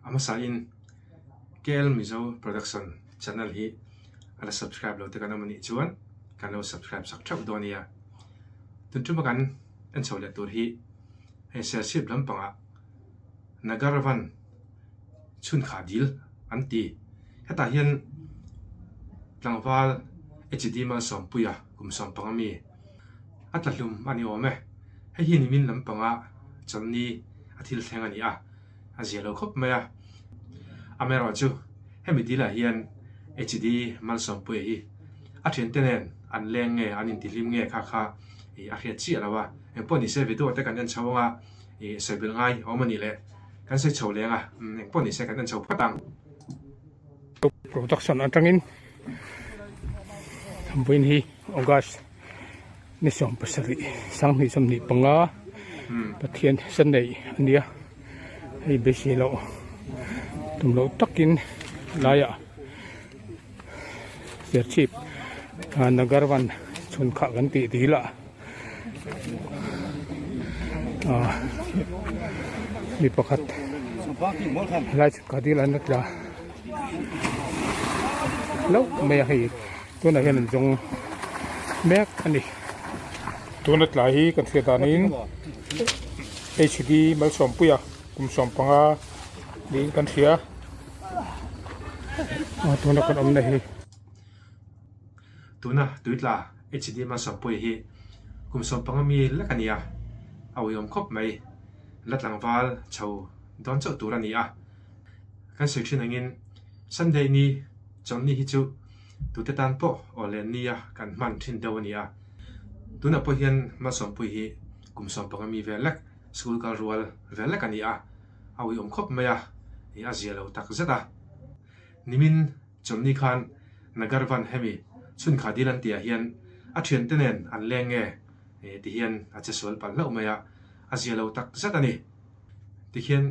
amasa in KL Mizo Production channel hi ala subscribe lo te kana mani chuan kan lo subscribe sak thap do nia tun tu makan an chole tur hi he ship lampanga Nagarvan chun khadil anti heta hian tlangwal HD ma sompuya kum sompanga mi atlalum ani ome he hi ni min lampanga chonni athil thenga ni a azelo khop maya amero chu hemi dila hian HD mal sompuya hi athen tenen an leng nge an intilim nge kha kha e a khia chi alawa en poni se video te kan an chawanga e sebil ngai omani le kan se chawlenga en poni se kan an chaw patang production atangin thambuin hi August ni som pasari sang ni som ni panga pathian sanei ania hei besilo tumlo takin laya serchip Nagarvan chun kha kan ti dila mi pakhat lai ka dila nakla lâu mẹ thì tôi là hiện dùng mẹ anh đi tôi nói lại cái chuyện đó nín HD mal sompuya cùng sompanga đi cái chuyện tôi nói con này tuna tuit la HD ma sompuya hi kum sompanga mi la kania awiyom khop mai latlangwal chau don chau turania kan section angin Sunday ni Johnny hi chu tu te tan po olen nia kan man thin do nia tuna po hian ma sompui hi kum sompanga mi velak school kal rual velak ania awi khop maya hi azialo tak zata nimin Johnny Khan Nagarvan hemi chun khadilan tia hian a thian tenen an lenge e ti hian a chesol pal lo maya azialo tak zata ni ti hian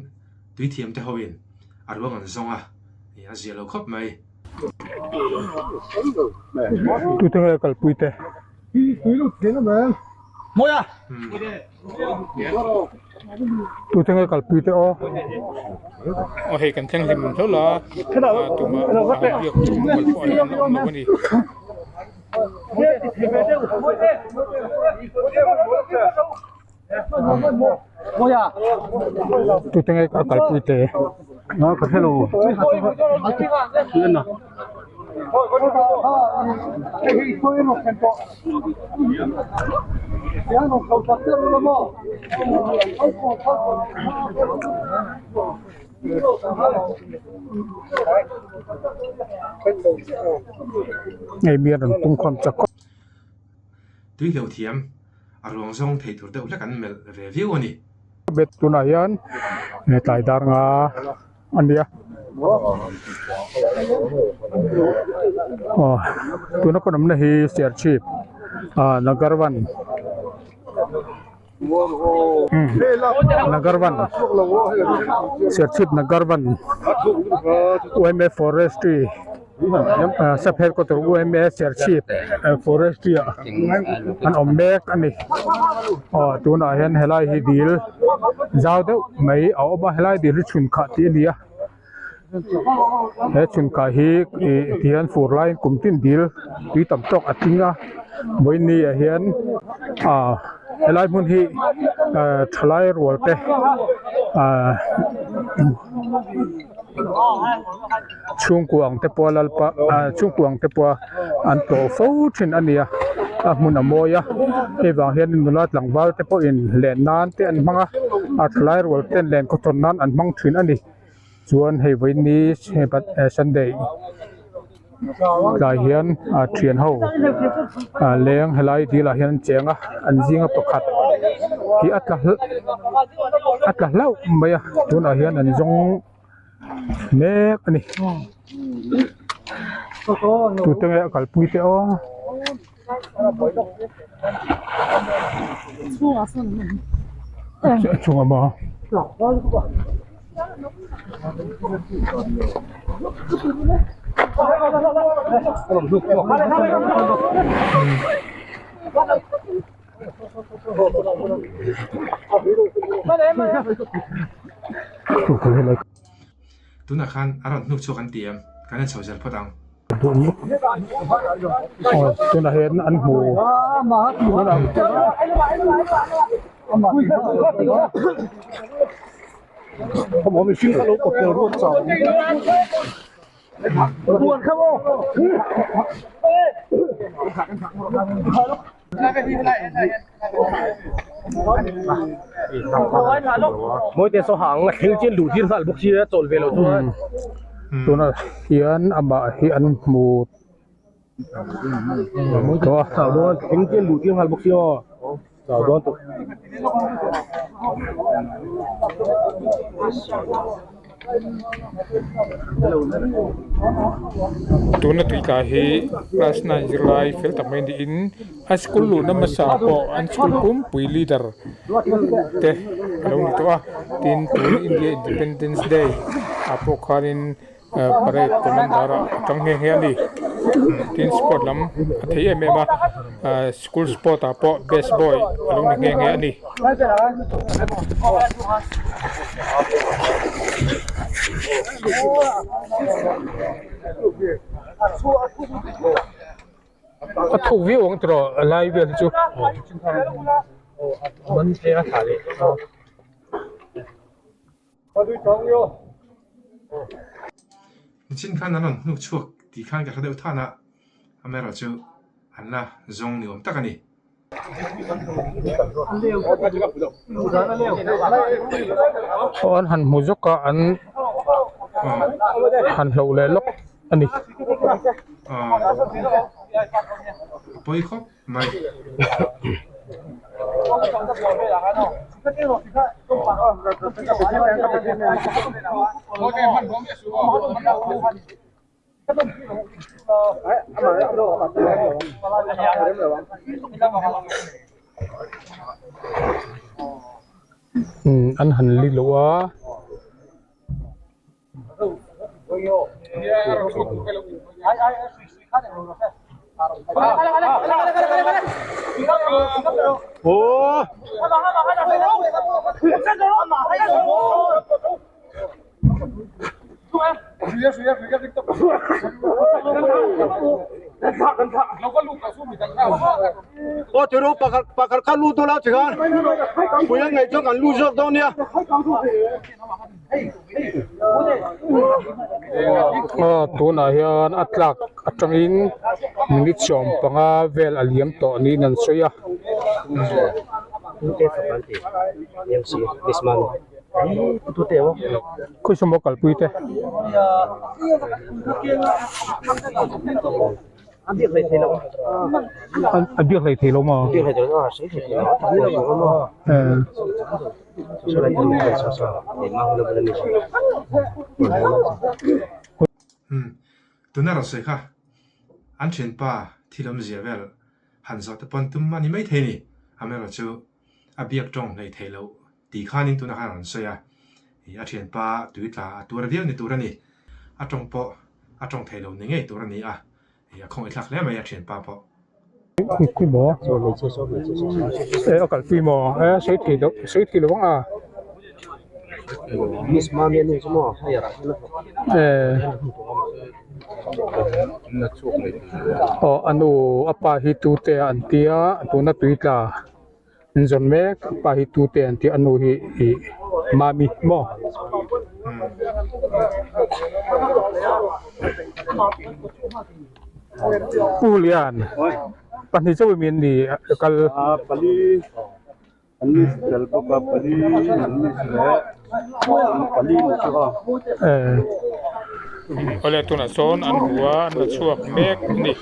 tui thiam te hoin arwang an zonga hi azialo khop mai tu tengah kalpui teh Moya tu tengah kalpui teh oh hei kan teng lim thau la tu ma biak tu mal po an lo ni Moya tu tengah kalpui teh nó có hello lên nào ngày bia rằng tung con chặt tui hiểu thiam arwang zong thei tur deuh la kan mel ve view ani bet tu na yan ne tai dar nga andia tu na ko nam na hi share chip Nagarvan Nagarvan share chip Nagarvan OMF forestry sapher ko tur OMS share chip forestry an omek ani tu na hian helai hi dil zau deuh mai au ba helai dil chun kha ti ania he chun kha hi tian fur line kum tin dil ti tam tok atinga moi ni a hian helai mun hi thalai rol te chung kuang te po lalpa chung kuang te po an to fo thin ania mun amoya e wang hian nulat langwal te po in len nan te an manga thlai rol ten len ko ton nan an mang thin ani chuan hei voi ni hepat Sunday lai hian thian ho leng helai di la hian chenga an jinga pakhat hi atla lau maya tuna hian an zong mek ani tu tenge kalpui te o chunga ma tuna khan aron nuk chu kan tiam kan an chojal photang tu na hian an hmu我们新看楼不标路找。buồn không ô mỗi tiền số hàng là kinh trên đủ thiên phạt bốc xí trộn về lâu thôi tu na hian ama hi an hmu to sao đó kinh trên đủ thiên phạt bốc xí sao đó tụ tuna tuika hi class 9 zirlai fel tamai ni in a school lu na masa po an school pum pui leader te alo ni to a tin tun India Independence Day apo kharin parade komandara tang he he ani tin sport lam athei emema school sport apo best boy alo ni he ani a thu vi ong tro lai vel chu mình sẽ thả đi chin khan aron nuk chuak ti khan ka khadeu thana amero chu anla zong ni om takani an han hmu zoka an han hlo le lok ani poi khop mai an han li lo a ô ô chú đâu bà khát lu tôi lao chỉ con bây giờ ngày cho cần lu rớt đâu nè tu na hian atlak atangin minit som panga vel aliam to ni nan soya ku somo kalpui te anh biết lấy thế luôn mà tuna ro se kha an chen pa thilam zia vel han zo te pon tum mani mai the ni amero chu abiak tong nei thelo ti khanin tuna han so ya a chen pa tuitla tur vial ni turani atong po atong thelo ni ngei turani a ya không ít le mai a chen pa po quy mô ở kalpui mo sấy thì lo à Miss Mami ni semua saya anu apa hi tu te antia tu na tuitla nzon me apa hi tu te anti anu hi mami mo pulian pani chawi min ni kal pali ani dal baba pali pali ole tuna son an huwa an la chuak mek ni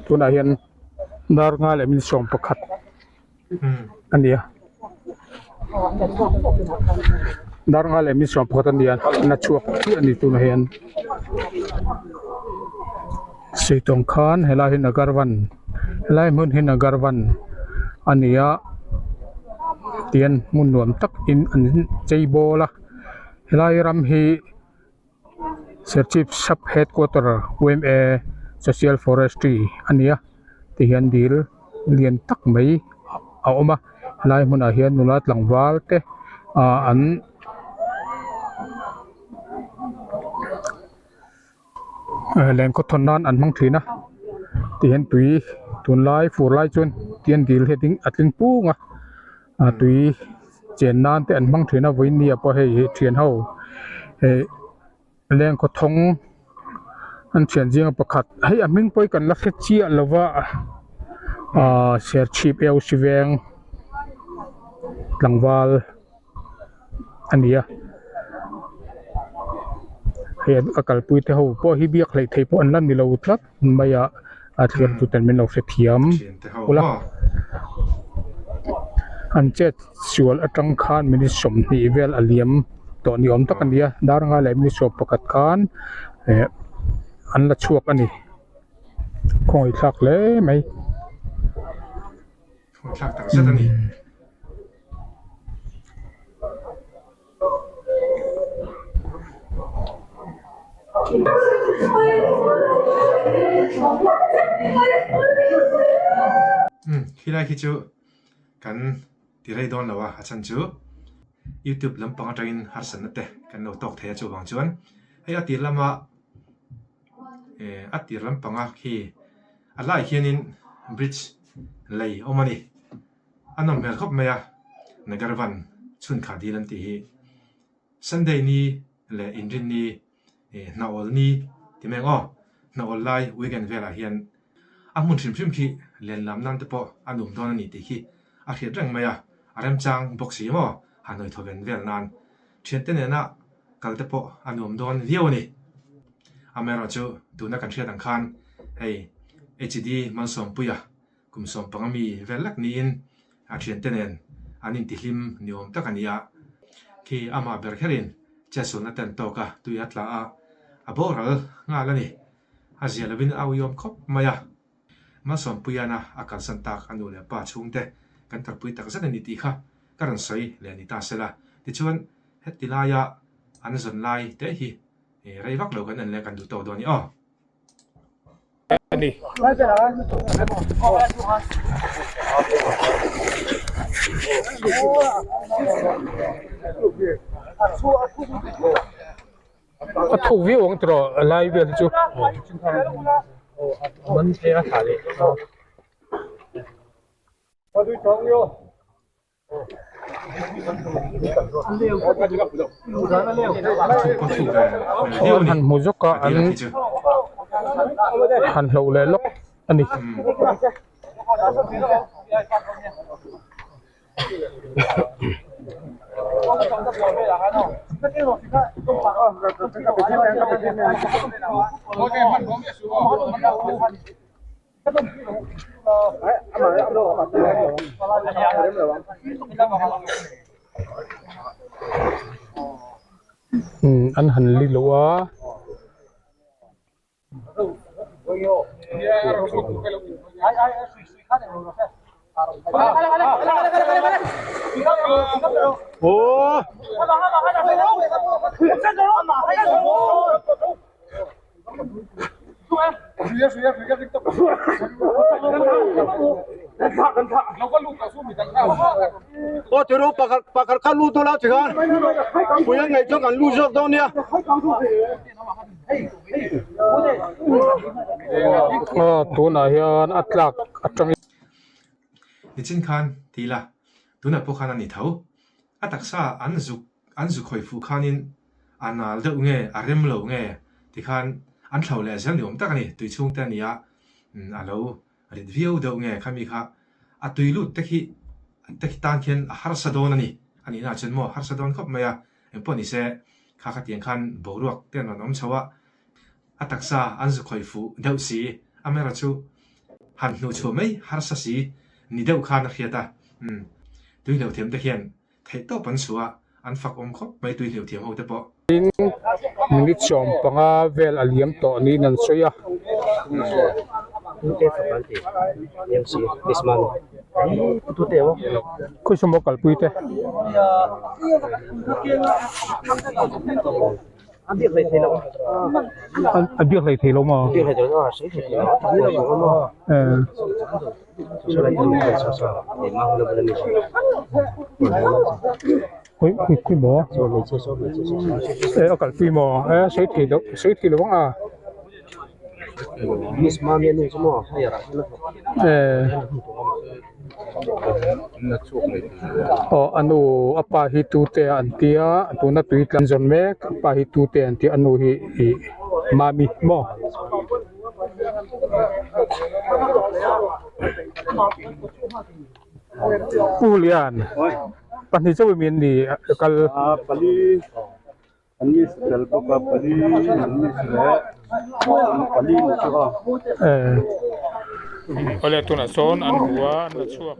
tu na hian dar nga le min som pakhat ania dar nga le min som pakhat ania na chuak ti ani tu na hian Seitong Khan helai hin agarwan helai mun hin agarwan ania tian mun nuam tak in an cheibola helai ram hi Sir Chief Sub Headquarter UMA Social Forestry ania ti hian dil lian tak mai a oma lai mun a hian nulat langwal te an len ko thon nan an mang thina ti hen tui tun lai fur lai chun tian dil heading atling punga tui chen nan te an mang thina voi ni apa he thian ho he len ko thong an thian jing pakhat hei aming poi kan la khe chia lova share chip eu siveng langwal ania he akal pui te ho po hi biak lei thei po an lan ni lo tlat maya a thiam tu ten min lo se thiam ula an chet sual atang khan mini som ni vel aliam to ni om tak ania dar nga le mini sop pakat khan an la chuak ani khoi thak le mai thak tak zat ani khi lai khi chu kan tirai don lawa achan chu YouTube lampang atangin harsan nate kan no tok thaya chu bang chuan hei atir lama atir lampanga khi alai hianin bridge lei omani anom mel khop maya nagarwan chun kha dilan ti hi Sunday ni le inrin ni naol ni timeng naol lai weekend vela hian amun thrim thrim khi len lam nan te po anum don ani ti khi a khiat rang maya aram chang boxi mo hanoi thoven vel nan thian te na kal te po anum don viau ni amero chu tuna kan thia dang khan hei HD mansom puya kumsom pangami velak ni in a thian te nen anin ti hlim niom takania khi ama ber kherin chasul na ten toka tuiatla a boral nga lani azialawin awyom khop maya masom puyana akal santak anu le pa chungte kan tarpui tak zat ani ti kha karan soi le ni ta sela ti chuan hetilaya an zon lai te hi reivak lo kan an le kan du to do ni ani thu vi ong tro live vel chu man se a thale han muzoka an han lo le lok ani an han li lo a từ lúc pakar kan lu to la chigan puya ngai cho kan lu jok don ya tuna hian atlak atang ni chin khan tila tuna po khan ani tho ataksa anzu khoi fu khanin anal de nge arem lo nge ti khan an thlau le zel niom tak ani tui chung ta nia alo rit view de nge khami kha atui lu te tan khen har sadon ani na chen mo har sadon khop maya emponi se kha kha tiang khan boruak ten nom chawa ataksa anzu khoi fu deu si amera chu han nu chu mai har sa si ni deu khan a khiata tui lo them te hian thei to pan suwa an fak om khop mai tui lo them ho te po ni chom panga vel aliam to ni nan soya ko sumo kalpui te อันเบียกเลยเทลงมาคุยหมอเอากันคุยหมอใช้เทลงanu apa hitu te antia tu na tweet lan zon me apa hitu te anti anu hi mami mo pulian pani so min ni kal pali ani sel boka pali ani sele pali ni so oleh tu na son an huwa an chuak